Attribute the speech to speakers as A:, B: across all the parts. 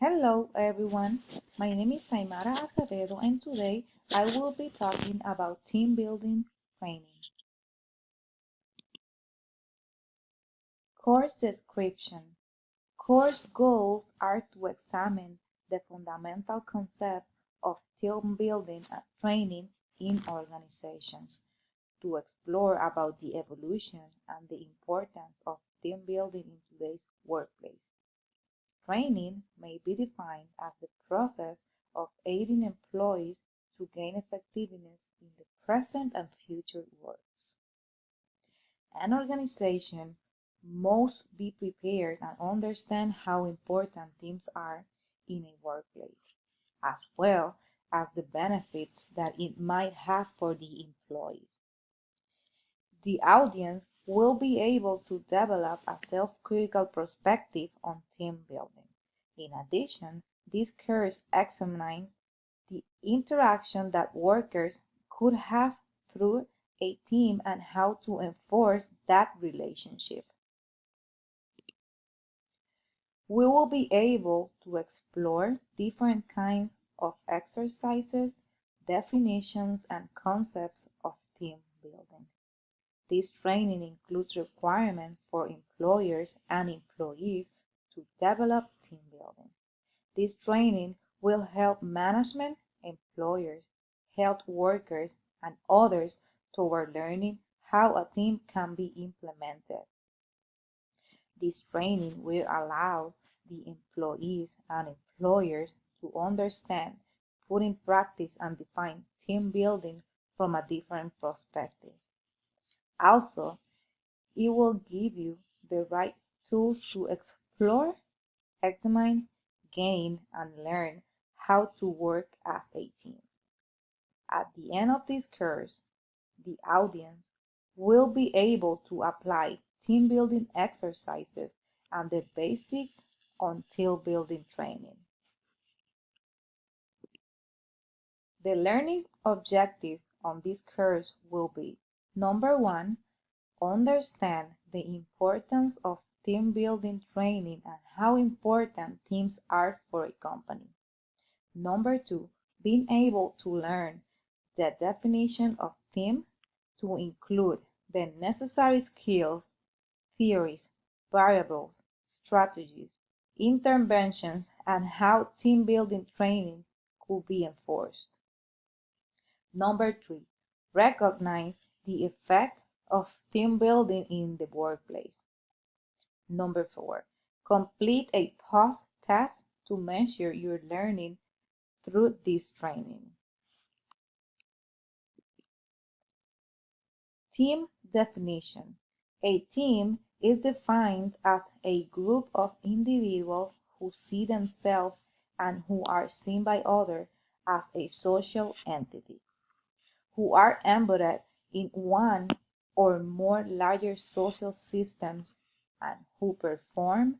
A: Hello everyone, my name is Aymara Acevedo and today I will be talking about team building training. Course description. Course goals are to examine the fundamental concept of team building and training in organizations, to explore about the evolution and the importance of team building in today's workplace. Training may be defined as the process of aiding employees to gain effectiveness in the present and future works. An organization must be prepared and understand how important teams are in a workplace, as well as the benefits that it might have for the employees. The audience will be able to develop a self-critical perspective on team building. In addition, this course examines the interaction that workers could have through a team and how to enforce that relationship. We will be able to explore different kinds of exercises, definitions, and concepts of team building. This training includes requirements for employers and employees to develop team building. This training will help management, employers, health workers, and others toward learning how a team can be implemented. This training will allow the employees and employers to understand, put in practice, and define team building from a different perspective. Also, it will give you the right tools to explore, examine, gain, and learn how to work as a team. At the end of this course, the audience will be able to apply team building exercises and the basics on team building training. The learning objectives on this course will be: number one, understand the importance of team building training and how important teams are for a company. Number two, being able to learn the definition of team to include the necessary skills, theories, variables, strategies, interventions, and how team building training could be enforced. Number three, recognize the effect of team building in the workplace. Number four, complete a post test to measure your learning through this training. Team definition. A team is defined as a group of individuals who see themselves and who are seen by others as a social entity, who are embedded in one or more larger social systems and who perform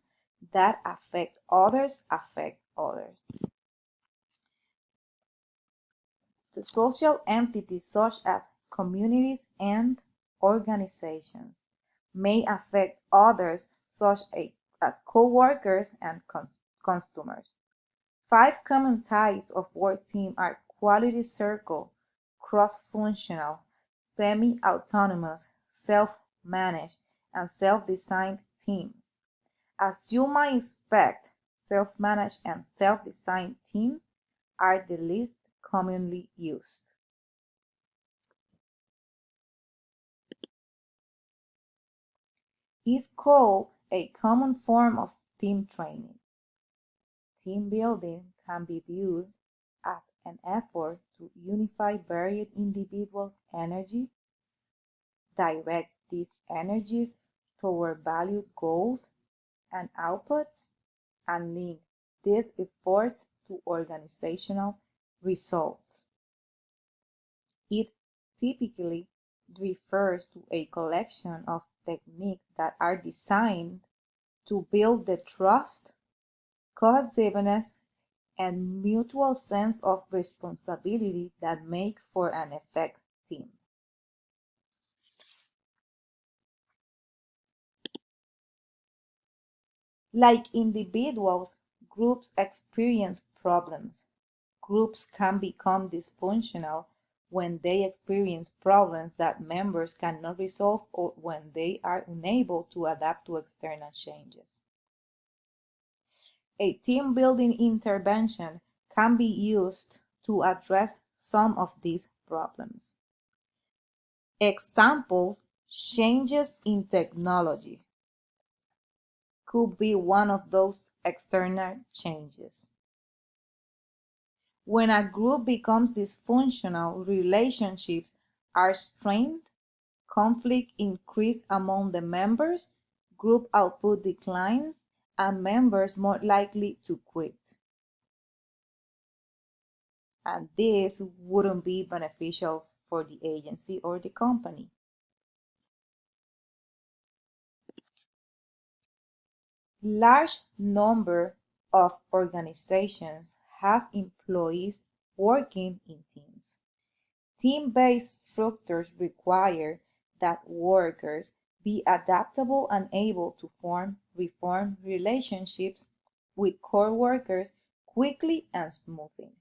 A: that affect others. The social entities such as communities and organizations may affect others such as co-workers and customers. Five common types of work team are quality circle, cross-functional, semi-autonomous, self-managed, and self-designed teams. As you might expect, self-managed and self-designed teams are the least commonly used. Is called a common form of team training. Team building can be viewed as an effort to unify varied individuals' energies, direct these energies toward valued goals and outputs, and link these efforts to organizational results. It typically refers to a collection of techniques that are designed to build the trust, cohesiveness, and mutual sense of responsibility that make for an effective team. Like individuals, groups experience problems. Groups can become dysfunctional when they experience problems that members cannot resolve or when they are unable to adapt to external changes. A team building intervention can be used to address some of these problems. Example, changes in technology could be one of those external changes. When a group becomes dysfunctional, relationships are strained, conflict increases among the members, group output declines, and members more likely to quit. And this wouldn't be beneficial for the agency or the company. Large number of organizations have employees working in teams. Team-based structures require that workers be adaptable and able to reform relationships with coworkers quickly and smoothly.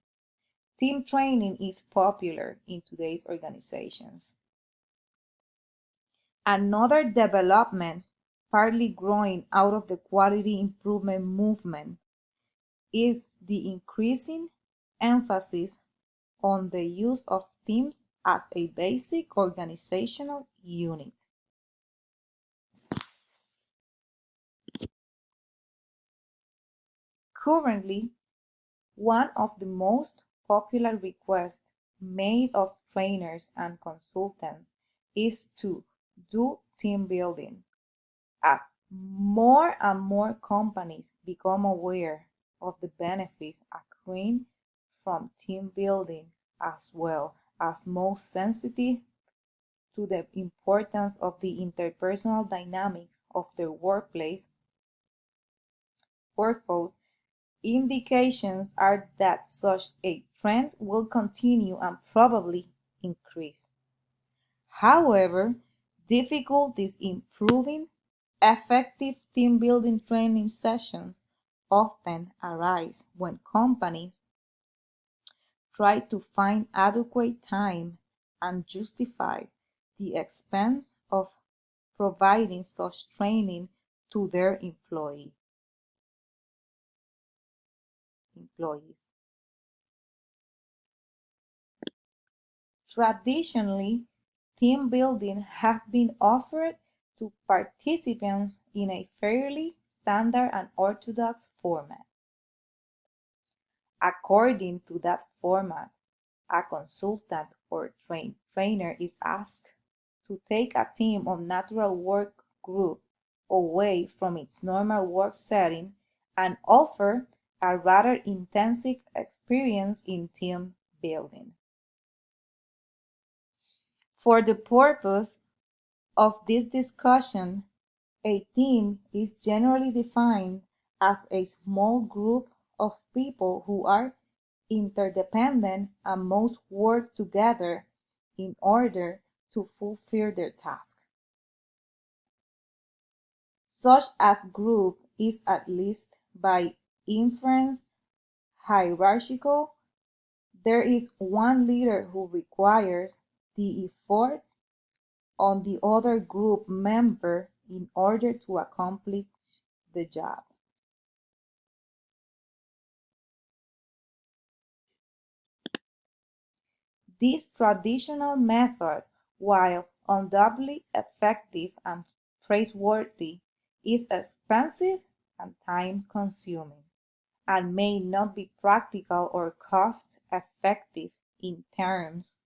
A: Team training is popular in today's organizations. Another development, partly growing out of the quality improvement movement, is the increasing emphasis on the use of teams as a basic organizational unit. Currently, one of the most popular requests made of trainers and consultants is to do team building. As more and more companies become aware of the benefits accruing from team building, as well as most sensitive to the importance of the interpersonal dynamics of their workforce, indications are that such a trend will continue and probably increase. However, difficulties in proving effective team building training sessions often arise when companies try to find adequate time and justify the expense of providing such training to their employees. Traditionally, team building has been offered to participants in a fairly standard and orthodox format. According to that format, a consultant or trainer is asked to take a team of natural work group away from its normal work setting and offer a rather intensive experience in team building. For the purpose of this discussion, a team is generally defined as a small group of people who are interdependent and must work together in order to fulfill their task. Such a group is at least by inference hierarchical. There is one leader who requires the efforts on the other group member in order to accomplish the job. This traditional method, while undoubtedly effective and praiseworthy, is expensive and time-consuming, and may not be practical or cost-effective in terms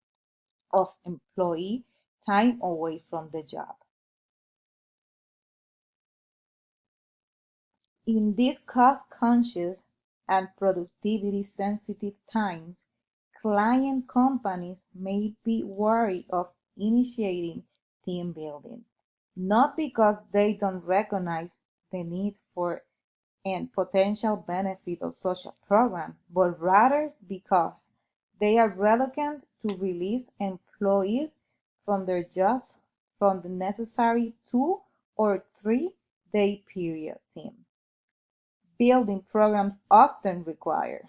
A: of employee time away from the job. In these cost-conscious and productivity-sensitive times, client companies may be wary of initiating team building, not because they don't recognize the need for and potential benefit of such a program, but rather because they are reluctant to release employees from their jobs from the necessary 2 or 3 day period team. building programs often require.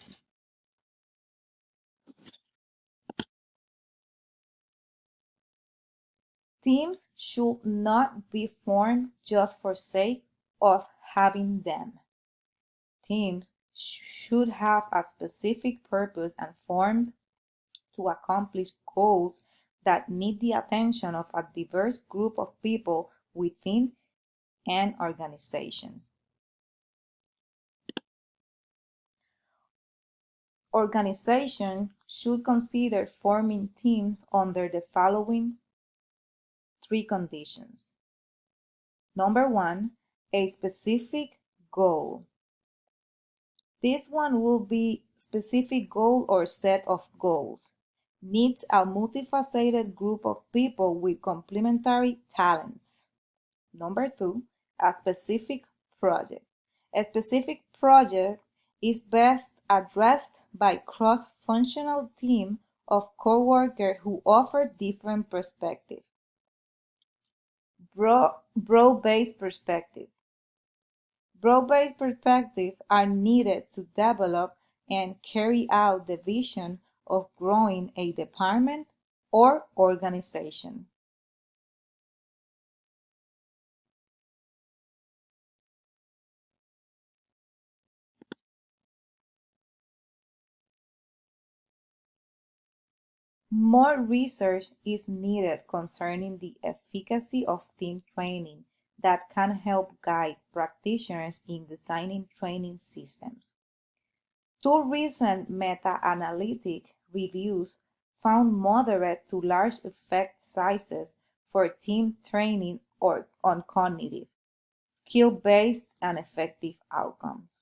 A: Teams should not be formed just for sake of having them. Teams should have a specific purpose and formed to accomplish goals that need the attention of a diverse group of people within an organization. Organizations should consider forming teams under the following three conditions. Number one, a specific goal. This one will be specific goal or set of goals. Needs a multifaceted group of people with complementary talents. Number two, a specific project. A specific project is best addressed by cross-functional team of coworkers who offer different perspectives. Broad-based perspectives. Broad-based perspectives are needed to develop and carry out the vision of growing a department or organization. More research is needed concerning the efficacy of team training that can help guide practitioners in designing training systems. Two recent meta-analytic reviews found moderate to large effect sizes for team training or on cognitive, skill-based, and effective outcomes.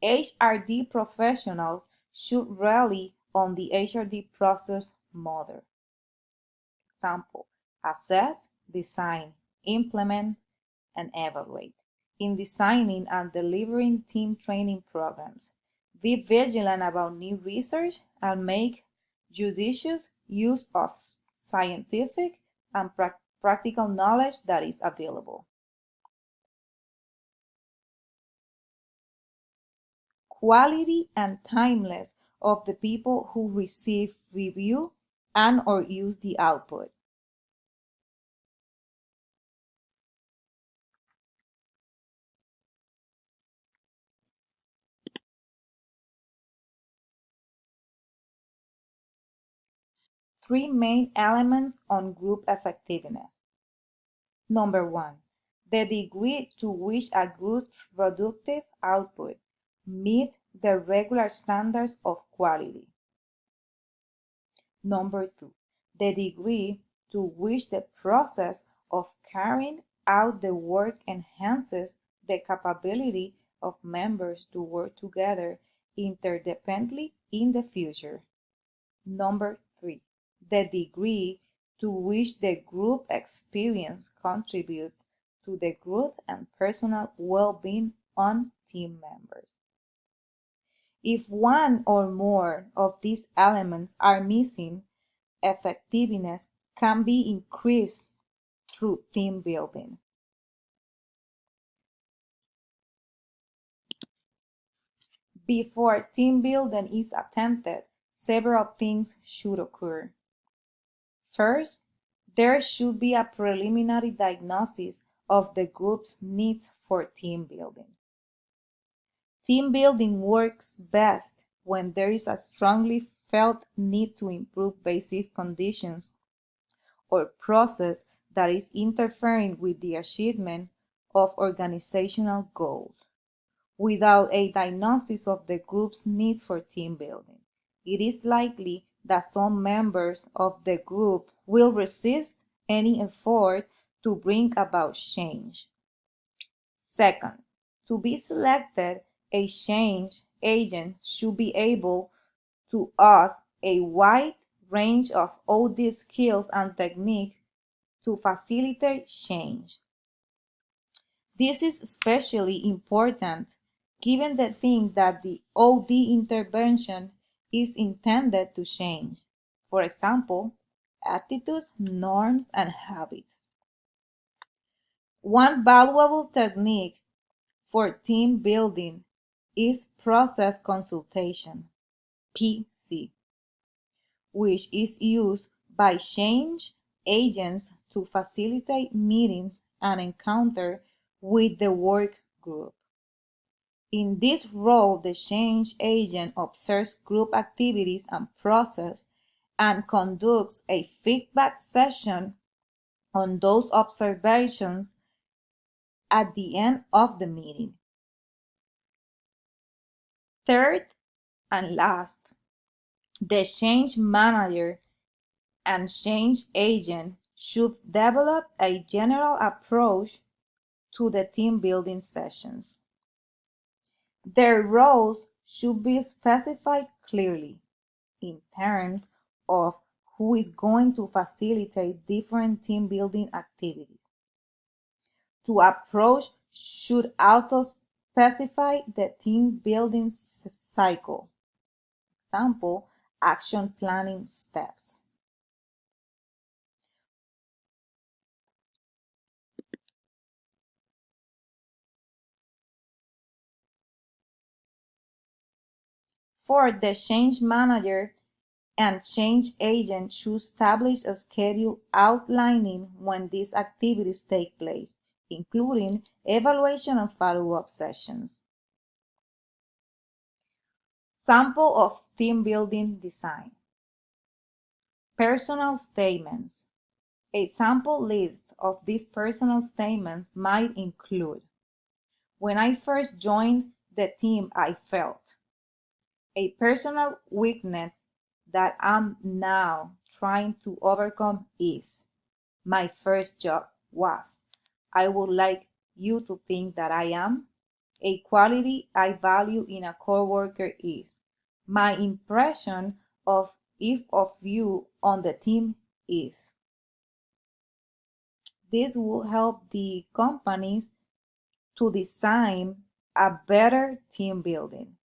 A: HRD professionals should rely on the HRD process model. Example: assess, design, implement, and evaluate. In designing and delivering team training programs, be vigilant about new research and make judicious use of scientific and practical knowledge that is available. Quality and timeless of the people who receive, review, and or use the output. Three main elements on group effectiveness. Number one, the degree to which a group's productive output meets the regular standards of quality. Number two, the degree to which the process of carrying out the work enhances the capability of members to work together interdependently in the future. Number three, the degree to which the group experience contributes to the growth and personal well-being on team members. If one or more of these elements are missing, effectiveness can be increased through team building. Before team building is attempted, several things should occur. First, there should be a preliminary diagnosis of the group's needs for team building. Team building works best when there is a strongly felt need to improve basic conditions or process that is interfering with the achievement of organizational goals. Without a diagnosis of the group's need for team building, it is likely that some members of the group will resist any effort to bring about change. Second, to be selected, a change agent should be able to use a wide range of OD skills and techniques to facilitate change. This is especially important given the thing that the OD intervention is intended to change. For example, attitudes, norms, and habits. One valuable technique for team building is process consultation, PC, which is used by change agents to facilitate meetings and encounter with the work group. In this role, the change agent observes group activities and process and conducts a feedback session on those observations at the end of the meeting. Third and last, the change manager and change agent should develop a general approach to the team building sessions. Their roles should be specified clearly in terms of who is going to facilitate different team building activities. The approach should also specify the team building cycle. Example, action planning steps. For the change manager and change agent should establish a schedule outlining when these activities take place, including evaluation and follow-up sessions. Sample of team building design. Personal statements. A sample list of these personal statements might include: when I first joined the team, I felt. A personal weakness that I'm now trying to overcome is: my first job was. I would like you to think that I am. A quality I value in a coworker is: my impression of you on the team is. This will help the companies to design a better team building.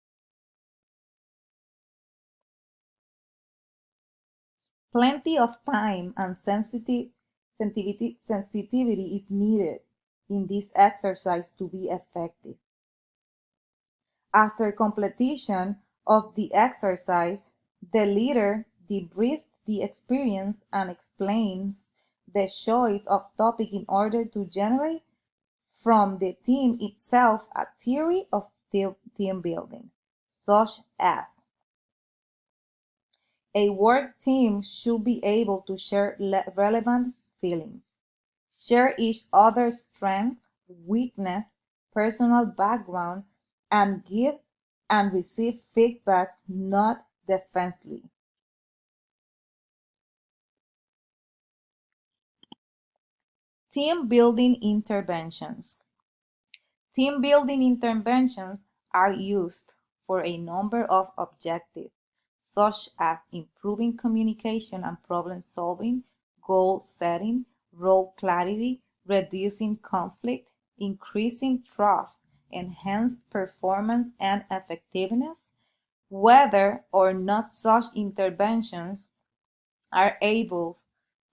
A: Plenty of time and sensitivity is needed in this exercise to be effective. After completion of the exercise, the leader debriefs the experience and explains the choice of topic in order to generate from the team itself a theory of team building, such as: a work team should be able to share relevant feelings, share each other's strengths, weakness, personal background, and give and receive feedback, not defensively. Team building interventions. Team building interventions are used for a number of objectives, such as improving communication and problem solving, goal setting, role clarity, reducing conflict, increasing trust, enhanced performance and effectiveness. Whether or not such interventions are able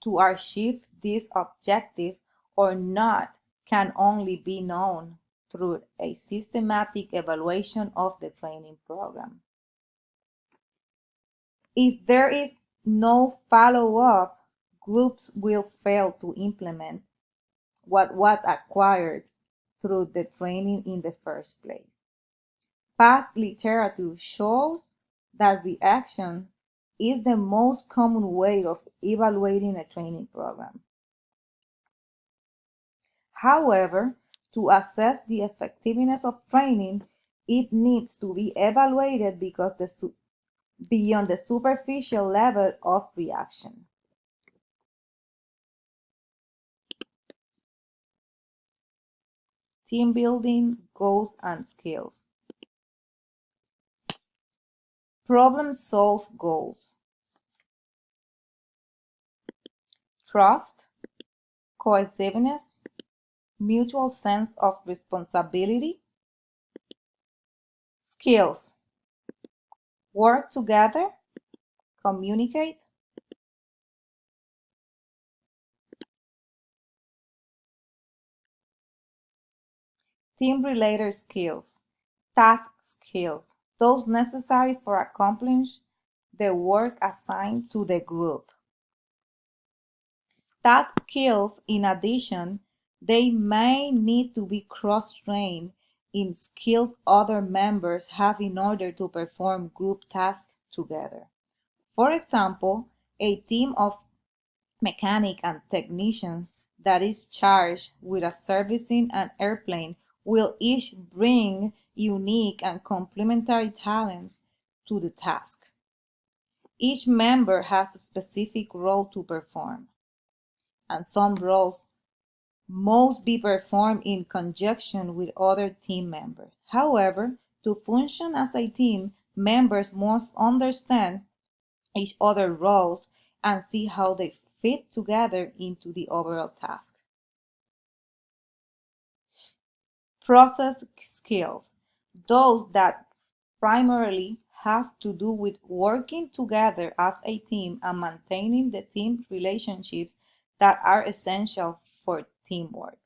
A: to achieve this objective or not can only be known through a systematic evaluation of the training program. If there is no follow-up, groups will fail to implement what was acquired through the training in the first place. Past literature shows that reaction is the most common way of evaluating a training program. However, to assess the effectiveness of training, it needs to be evaluated beyond the superficial level of reaction. Team building goals and skills. Problem solve goals. Trust, cohesiveness, mutual sense of responsibility. Skills: work together, communicate, team-related skills, task skills, those necessary for accomplishing the work assigned to the group. Task skills, in addition, they may need to be cross-trained in skills other members have in order to perform group tasks together. For example, a team of mechanics and technicians that is charged with servicing an airplane will each bring unique and complementary talents to the task. Each member has a specific role to perform, and some roles must be performed in conjunction with other team members. However, to function as a team, members must understand each other's roles and see how they fit together into the overall task. Process skills, those that primarily have to do with working together as a team and maintaining the team relationships that are essential for teamwork.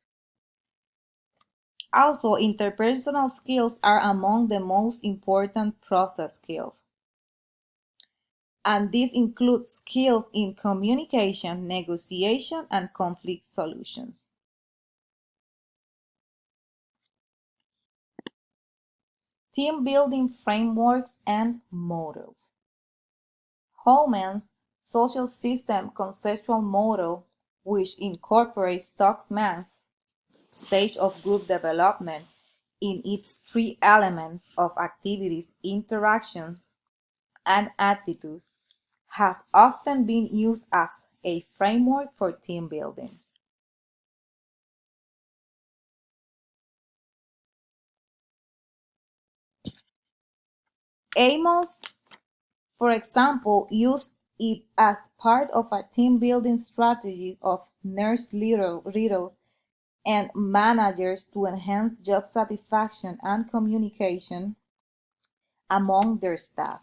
A: Also, interpersonal skills are among the most important process skills, and this includes skills in communication, negotiation, and conflict solutions. Team building frameworks and models. Holman's social system conceptual model, which incorporates Tuxman's stage of group development in its three elements of activities, interaction, and attitudes, has often been used as a framework for team building. Amos, for example, used it as part of a team building strategy of nurse leaders and managers to enhance job satisfaction and communication among their staff.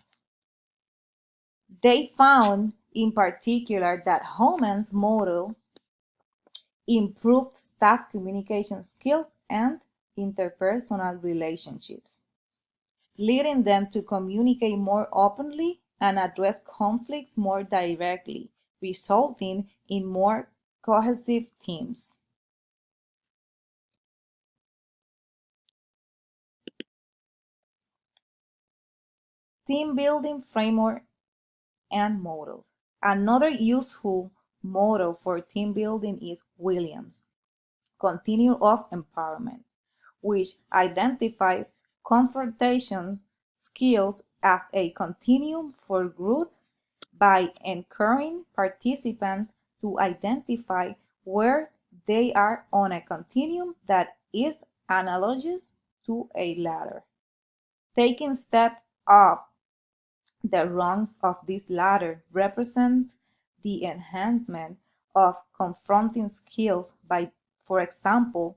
A: They found in particular that Holman's model improved staff communication skills and interpersonal relationships, leading them to communicate more openly and address conflicts more directly, resulting in more cohesive teams. Team building framework and models. Another useful model for team building is Williams' Continuum of Empowerment, which identifies confrontation skills as a continuum for growth by encouraging participants to identify where they are on a continuum that is analogous to a ladder. Taking steps up the rungs of this ladder represents the enhancement of confronting skills by, for example,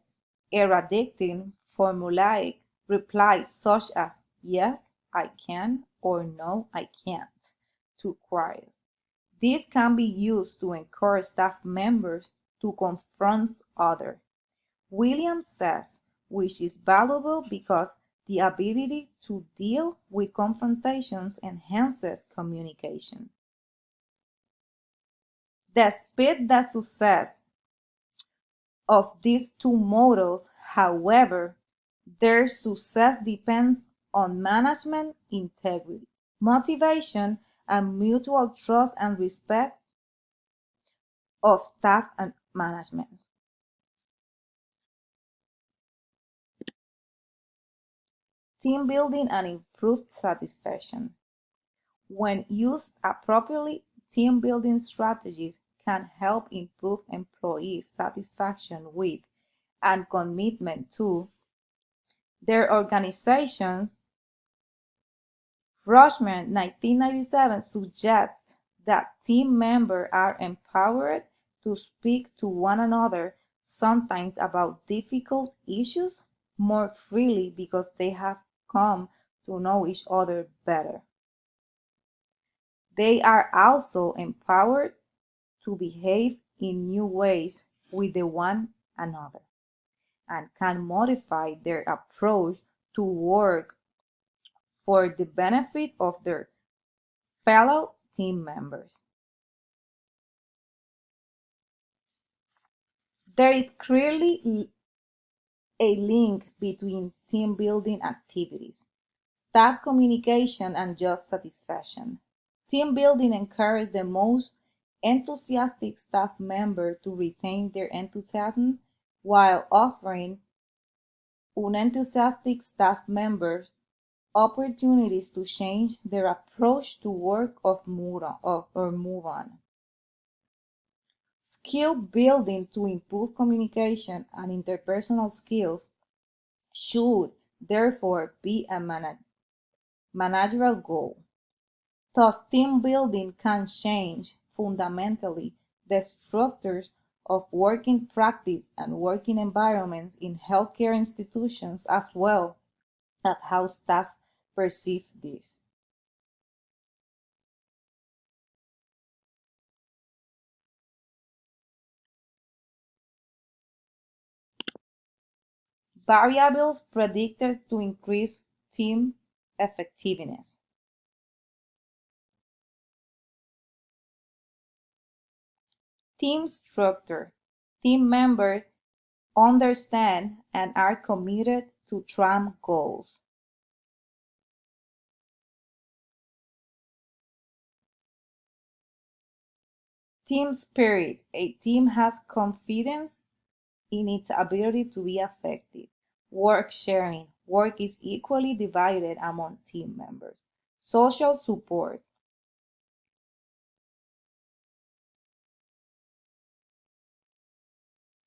A: eradicating formulaic replies such as "yes, I can" or "no, I can't" to queries. This can be used to encourage staff members to confront others. Williams says, which is valuable because the ability to deal with confrontations enhances communication. Despite the success of these two models, however, their success depends on management integrity, motivation, and mutual trust and respect of staff and management. Team building and improved satisfaction. When used appropriately, team building strategies can help improve employee satisfaction with and commitment to their organization. Rushman, 1997, suggests that team members are empowered to speak to one another, sometimes about difficult issues, more freely because they have come to know each other better. They are also empowered to behave in new ways with the one another. and can modify their approach to work for the benefit of their fellow team members. There is clearly a link between team building activities, staff communication, and job satisfaction. Team building encourages the most enthusiastic staff member to retain their enthusiasm while offering unenthusiastic staff members opportunities to change their approach to work or move on. Skill building to improve communication and interpersonal skills should therefore be a managerial goal. Thus, team building can change fundamentally the structures of working practice and working environments in healthcare institutions as well as how staff perceive this. Variables predicted to increase team effectiveness. Team structure. Team members understand and are committed to TRAM goals. Team spirit. A team has confidence in its ability to be effective. Work sharing. Work is equally divided among team members. Social support.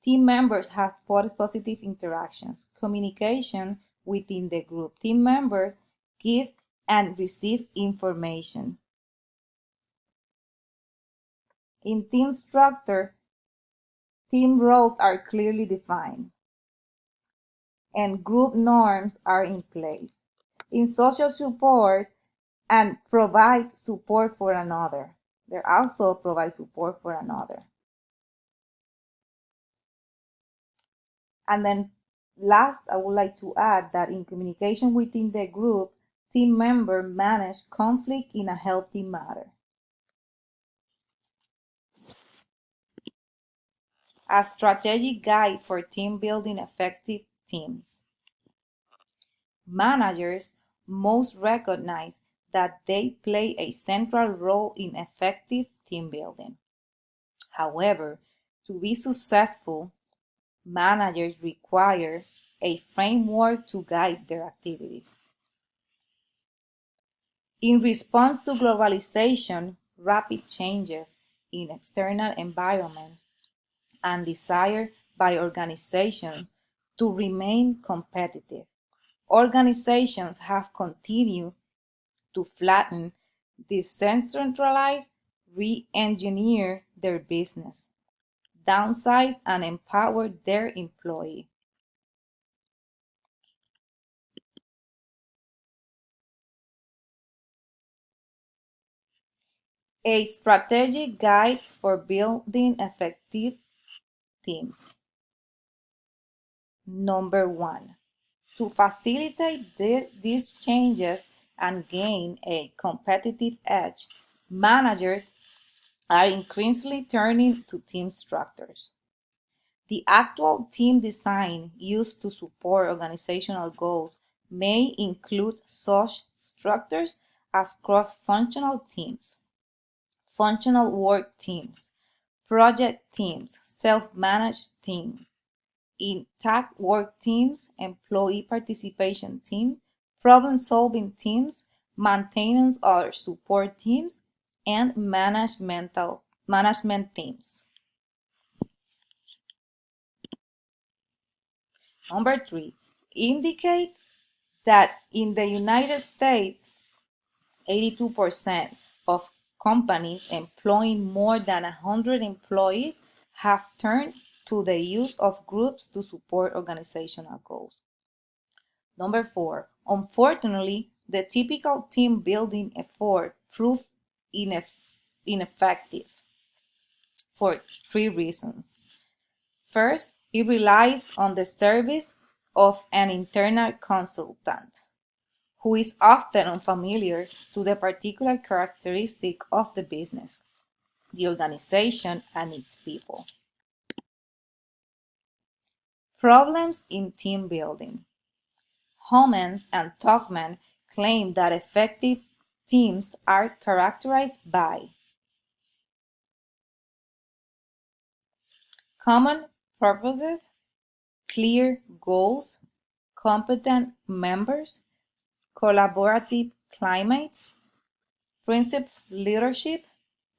A: Team members have positive interactions. Communication within the group. Team members give and receive information. In team structure, team roles are clearly defined and group norms are in place. In social support and provide support for another. They also provide support for another. And then last, I would like to add that in communication within the group, team members manage conflict in a healthy manner. A strategic guide for team building effective teams. Managers must recognize that they play a central role in effective team building. However, to be successful, managers require a framework to guide their activities. In response to globalization, rapid changes in external environments, and desire by organizations to remain competitive, organizations have continued to flatten, decentralize, re-engineer their business, downsize, and empower their employees. A strategic guide for building effective teams. Number one, to facilitate these changes and gain a competitive edge, managers are increasingly turning to team structures. The actual team design used to support organizational goals may include such structures as cross-functional teams, functional work teams, project teams, self-managed teams, intact work teams, employee participation team, problem-solving teams, maintenance or support teams, and management teams. Number three, indicate that in the United States, 82% of companies employing more than 100 employees have turned to the use of groups to support organizational goals. Number four, unfortunately, the typical team building effort proved ineffective for three reasons. First, It relies on the service of an internal consultant who is often unfamiliar to the particular characteristic of the business, the organization, and its people. Problems in team building. Homans and Tuckman claim that effective teams are characterized by common purposes, clear goals, competent members, collaborative climates, principled leadership,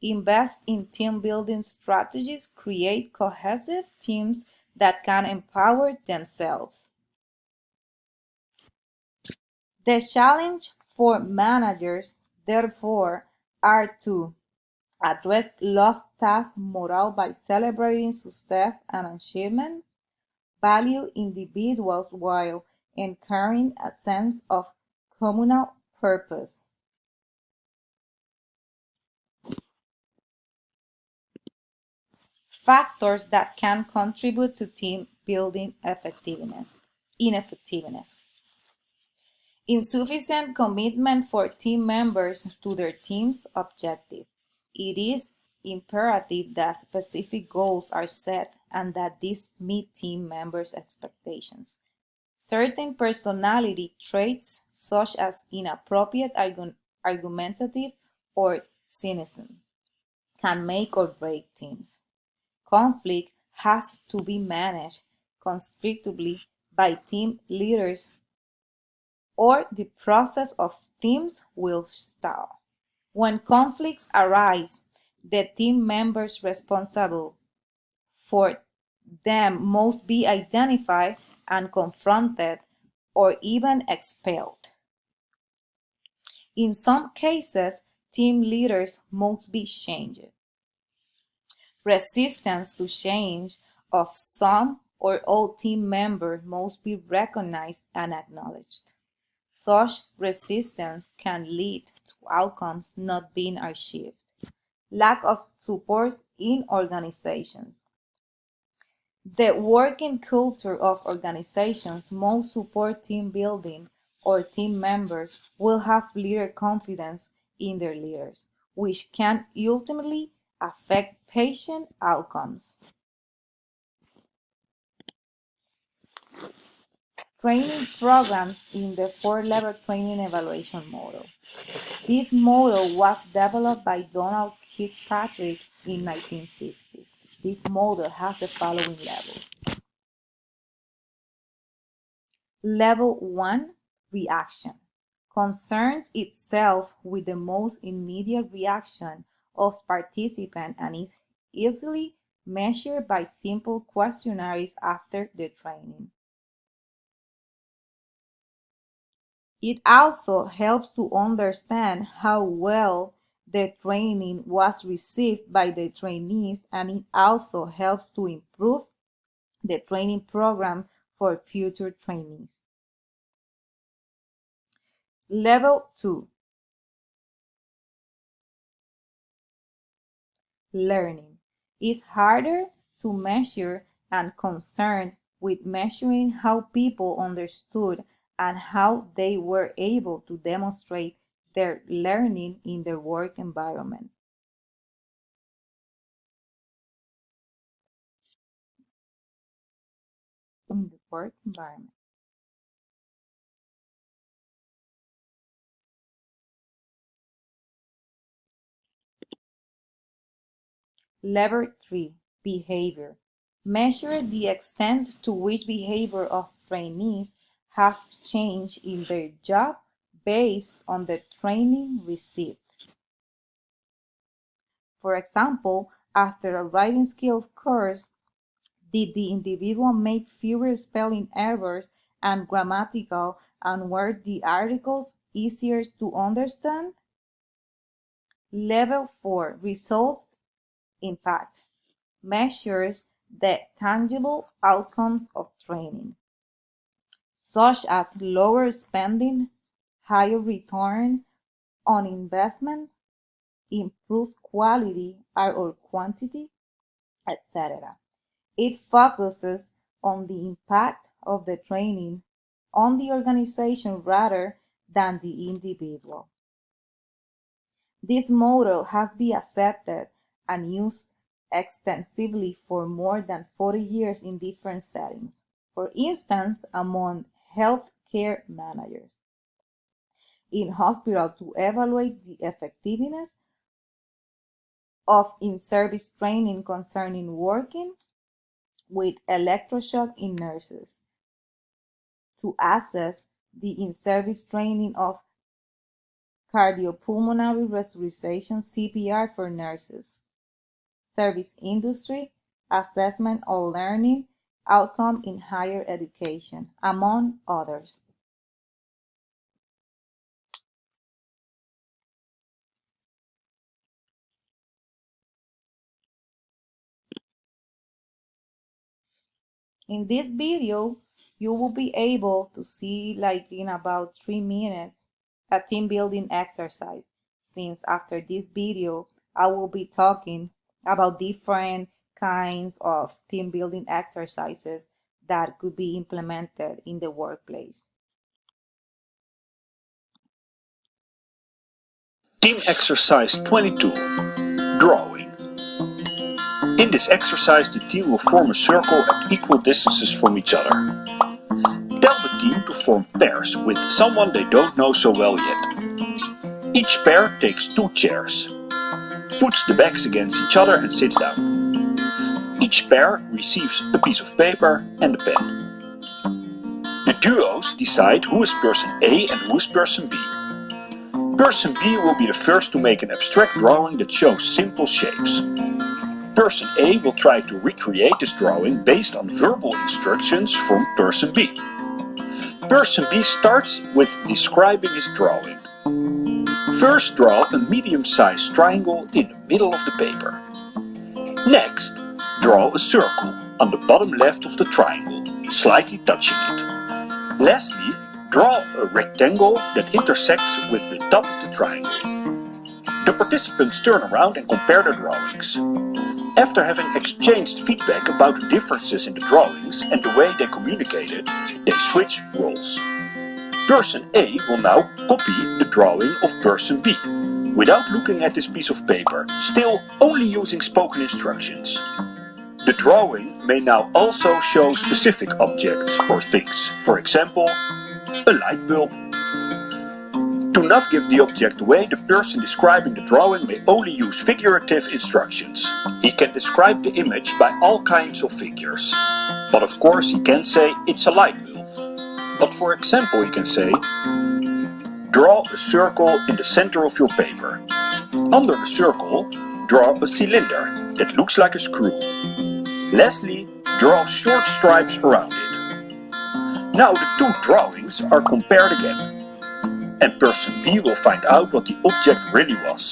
A: invest in team building strategies, create cohesive teams that can empower themselves. The challenge for managers, therefore, are to address low staff morale by celebrating success and achievements, value individuals while encouraging a sense of communal purpose. Factors that can contribute to team building ineffectiveness. Insufficient commitment for team members to their team's objective. It is imperative that specific goals are set and that these meet team members' expectations. Certain personality traits, such as inappropriate argumentative or cynicism, can make or break teams. Conflict has to be managed constructively by team leaders or the process of teams will stall. When conflicts arise, the team members responsible for them must be identified and confronted or even expelled. In some cases, team leaders must be changed. Resistance to change of some or all team members must be recognized and acknowledged. Such resistance can lead to outcomes not being achieved. Lack of support in organizations. The working culture of organizations most support team building or team members will have little confidence in their leaders, which can ultimately affect patient outcomes. Training programs in the four-level training evaluation model. This model was developed by Donald Kirkpatrick in 1960s. This model has the following levels. Level 1, reaction, concerns itself with the most immediate reaction of participants and is easily measured by simple questionnaires after the training. It also helps to understand how well the training was received by the trainees, and it also helps to improve the training program for future trainees. Level 2, learning, is harder to measure and concerned with measuring how people understood and how they were able to demonstrate their learning in their work environment. In the work environment. Level 3, behavior. Measure the extent to which behavior of trainees has changed in their job based on the training received. For example, after a writing skills course, did the individual make fewer spelling errors and grammatical, and were the articles easier to understand? Level 4, results impact, measures the tangible outcomes of training, such as lower spending, higher return on investment, improved quality or quantity, etc. It focuses on the impact of the training on the organization rather than the individual. This model has been accepted and used extensively for more than 40 years in different settings, for instance, among healthcare managers, in hospitals to evaluate the effectiveness of in-service training concerning working with electroshock in nurses, to assess the in-service training of cardiopulmonary resuscitation CPR for nurses, service industry assessment of learning outcome in higher education, among others. In this video, you will be able to see, like in about 3 minutes, a team building exercise, since after this video, I will be talking about different kinds of team building exercises that could be implemented in the workplace.
B: Team exercise 22, drawing. In this exercise, the team will form a circle at equal distances from each other. Tell the team to form pairs with someone they don't know so well yet. Each pair takes 2 chairs, puts the backs against each other and sits down. Each pair receives a piece of paper and a pen. The duos decide who is person A and who is person B. Person B will be the first to make an abstract drawing that shows simple shapes. Person A will try to recreate this drawing based on verbal instructions from person B. Person B starts with describing his drawing. First, draw a medium-sized triangle in the middle of the paper. Next, draw a circle on the bottom left of the triangle, slightly touching it. Lastly, draw a rectangle that intersects with the top of the triangle. The participants turn around and compare their drawings. After having exchanged feedback about the differences in the drawings and the way they communicated, they switch roles. Person A will now copy the drawing of person B, without looking at this piece of paper, still only using spoken instructions. The drawing may now also show specific objects or things, for example, a light bulb. To not give the object away, the person describing the drawing may only use figurative instructions. He can describe the image by all kinds of figures. But of course he can say it's a light bulb. But for example he can say, draw a circle in the center of your paper. Under the circle, draw a cylinder that looks like a screw. Lastly, draw short stripes around it. Now the 2 drawings are compared again. And person B will find out what the object really was.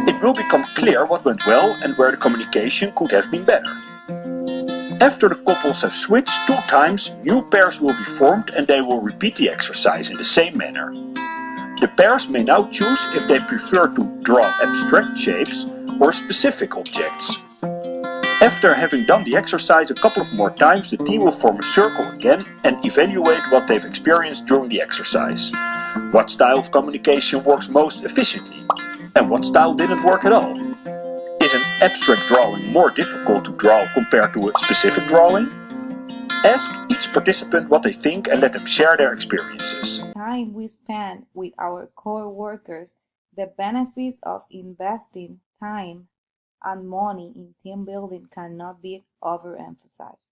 B: It will become clear what went well and where the communication could have been better. After the couples have switched 2 times, new pairs will be formed and they will repeat the exercise in the same manner. The pairs may now choose if they prefer to draw abstract shapes or specific objects. After having done the exercise a couple of more times, the team will form a circle again and evaluate what they've experienced during the exercise. What style of communication works most efficiently, and what style didn't work at all. Is an abstract drawing more difficult to draw compared to a specific drawing? Ask each participant what they think and let them share their experiences.
A: Time we spend with our co-workers, the benefits of investing time and money in team building cannot be overemphasized.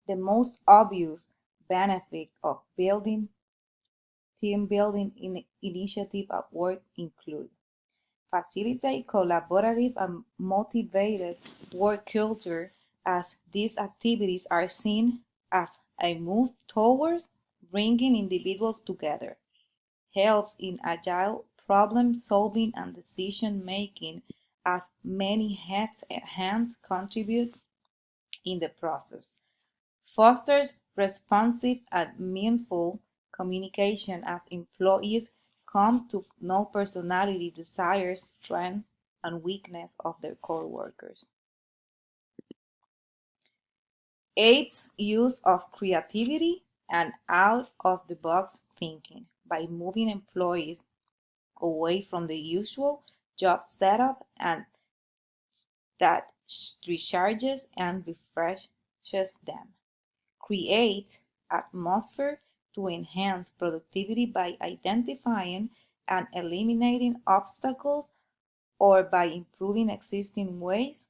A: The most obvious benefit of building team building initiative at work include facilitate collaborative and motivated work culture, as these activities are seen as a move towards bringing individuals together, helps in agile problem solving and decision making, as many hands contribute in the process, fosters responsive and meaningful communication as employees come to know personality, desires, strengths, and weakness of their coworkers. aids use of creativity and out-of-the-box thinking by moving employees away from the usual job setup and that recharges and refreshes them. Create atmosphere to enhance productivity by identifying and eliminating obstacles or by improving existing ways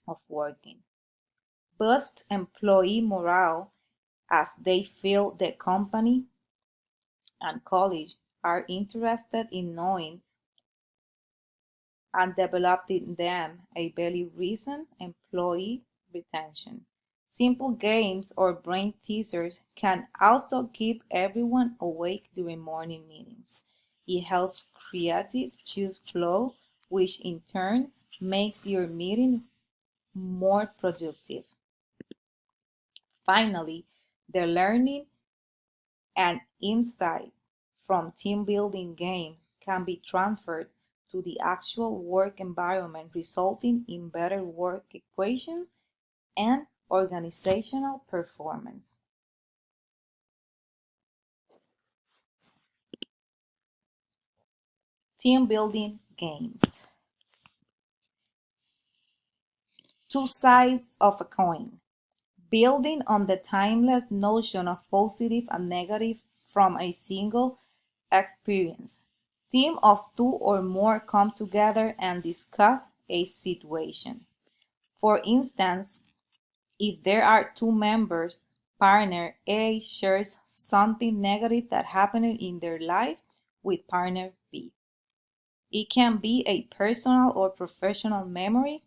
A: of working. Boost employee morale as they feel the company and college are interested in knowing and developing them a valid reason employee retention. Simple games or brain teasers can also keep everyone awake during morning meetings. It helps creative choose flow, which in turn makes your meeting more productive. Finally, the learning and insight from team building games can be transferred to the actual work environment, resulting in better work equations and organizational performance. Team building games. Two sides of a coin. Building on the timeless notion of positive and negative from a single experience. Team of two or more come together and discuss a situation. For instance, if there are two members, partner A shares something negative that happened in their life with partner B. It can be a personal or professional memory,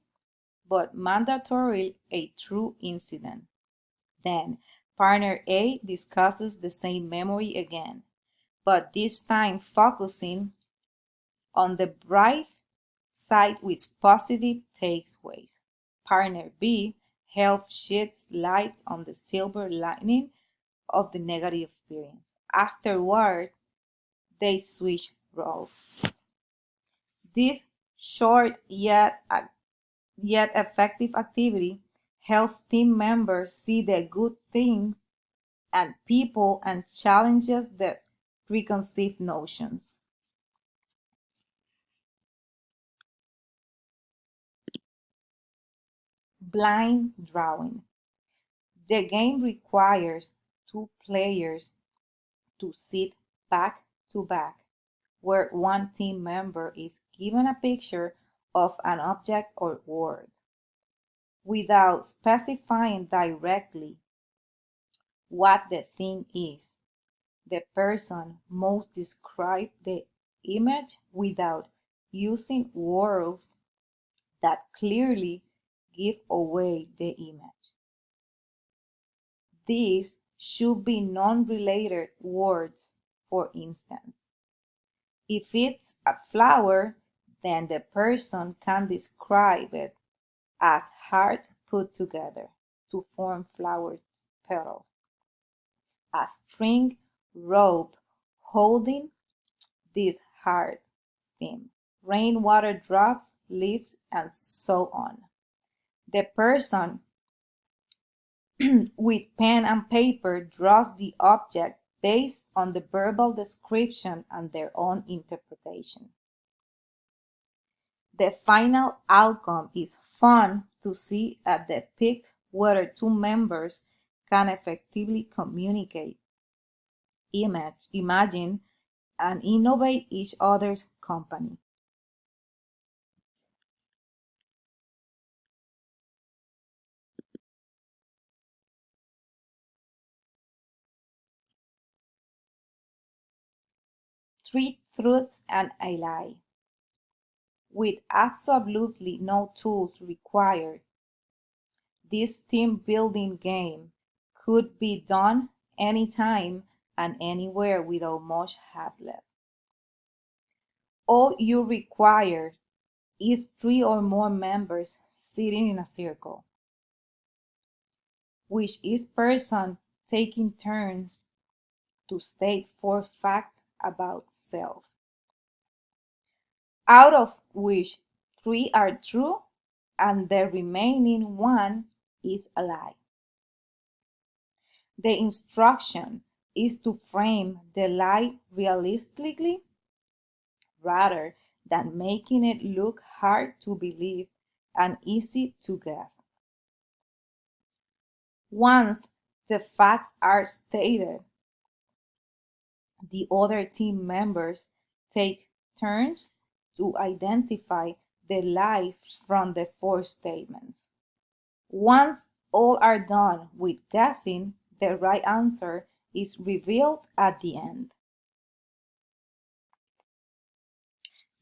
A: but mandatorily a true incident. Then, partner A discusses the same memory again, but this time focusing on the bright side which positive takeaways. Partner B helps shed light on the silver lining of the negative experience. Afterward, they switch roles. This short yet effective activity helps team members see the good things and people and challenges the preconceived notions. Blind drawing. The game requires two players to sit back to back, where one team member is given a picture of an object or word. Without specifying directly what the thing is, the person must describe the image without using words that clearly give away the image. These should be non-related words, for instance. If it's a flower, then the person can describe it as heart put together to form flower petals, a string rope holding this heart stem, rainwater drops, leaves, and so on. The person with pen and paper draws the object based on the verbal description and their own interpretation. The final outcome is fun to see and depict whether two members can effectively communicate, imagine, and innovate each other's company. Three truths and a lie. With absolutely no tools required, this team building game could be done anytime and anywhere without much hassle. All you require is three or more members sitting in a circle, with each person taking turns to state four facts about self, out of which three are true and the remaining one is a lie. The instruction is to frame the lie realistically rather than making it look hard to believe and easy to guess. Once the facts are stated, the other team members take turns to identify the lie from the four statements. Once all are done with guessing, the right answer is revealed at the end.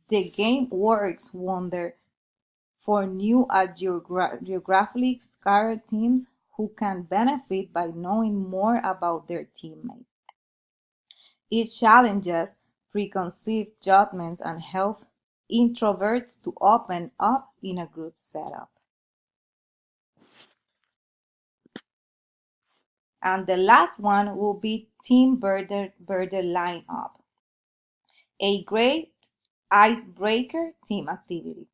A: The game works wonder for new and geographically scattered teams who can benefit by knowing more about their teammates. It challenges preconceived judgments and helps introverts to open up in a group setup. And the last one will be Team Birder Lineup, a great icebreaker team activity.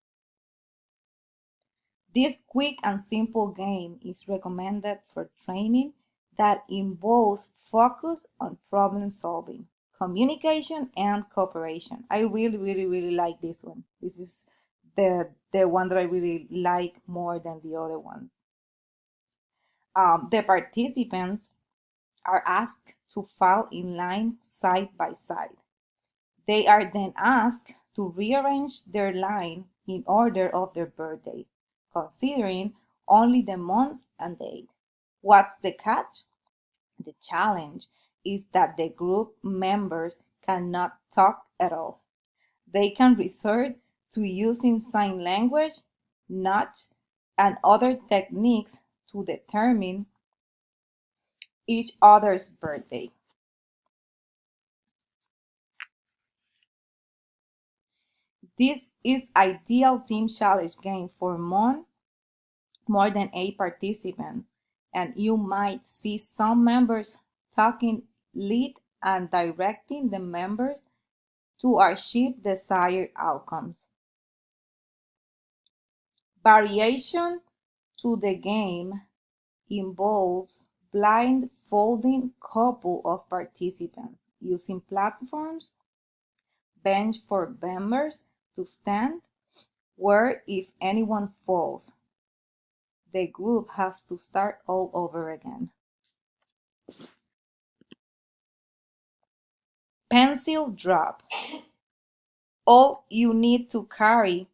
A: This quick and simple game is recommended for training that involves focus on problem solving, communication, and cooperation. I really like this one. This is the one that I really like more than the other ones. The participants are asked to fall in line side by side. They are then asked to rearrange their line in order of their birthdays, considering only the months and date. What's the catch? The challenge is that the group members cannot talk at all. They can resort to using sign language, nudge, and other techniques to determine each other's birthday. This is ideal team challenge game for more than 8 participants, and you might see some members taking lead and directing the members to achieve desired outcomes. Variation to the game involves blindfolding couple of participants using platforms, bench for members to stand, where if anyone falls, the group has to start all over again. Pencil drop. All you need to carry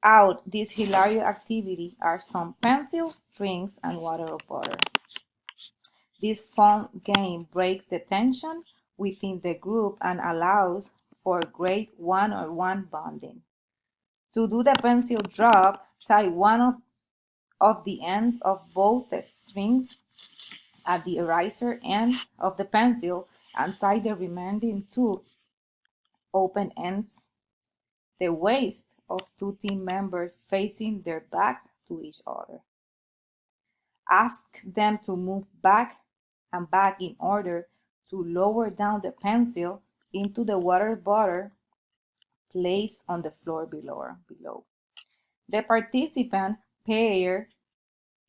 A: out this hilarious activity are some pencils, strings, and water or butter. This fun game breaks the tension within the group and allows for great one-on-one bonding. To do the pencil drop, tie one of the ends of both the strings at the eraser end of the pencil and tie the remaining two open ends the waist of two team members facing their backs to each other. Ask them to move back and back in order to lower down the pencil into the water bottle placed on the floor below. The participant pair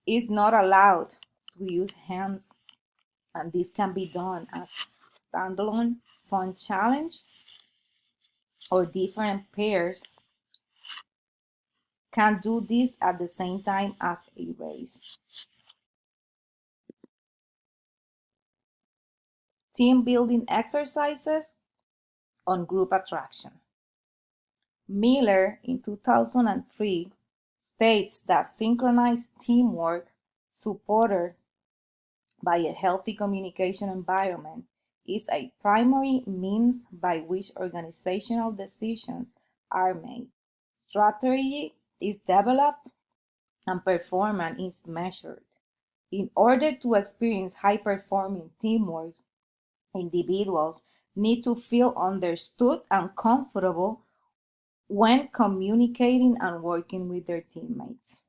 A: is not allowed to use hands, and this can be done as standalone fun challenge, or different pairs can do this at the same time as a race. Team building exercises on group attraction. Miller in 2003 states that synchronized teamwork supported by a healthy communication environment is a primary means by which organizational decisions are made. Strategy is developed and performance is measured. In order to experience high-performing teamwork, individuals need to feel understood and comfortable when communicating and working with their teammates.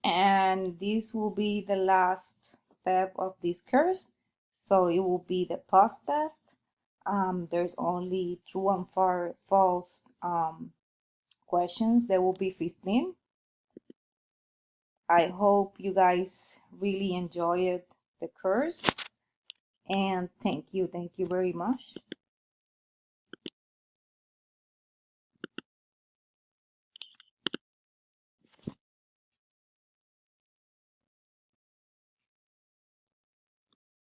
A: And this will be the last step of this course. So it will be the post test. There's only true and false questions. There will be 15. I hope you guys really enjoyed the course, and thank you very much.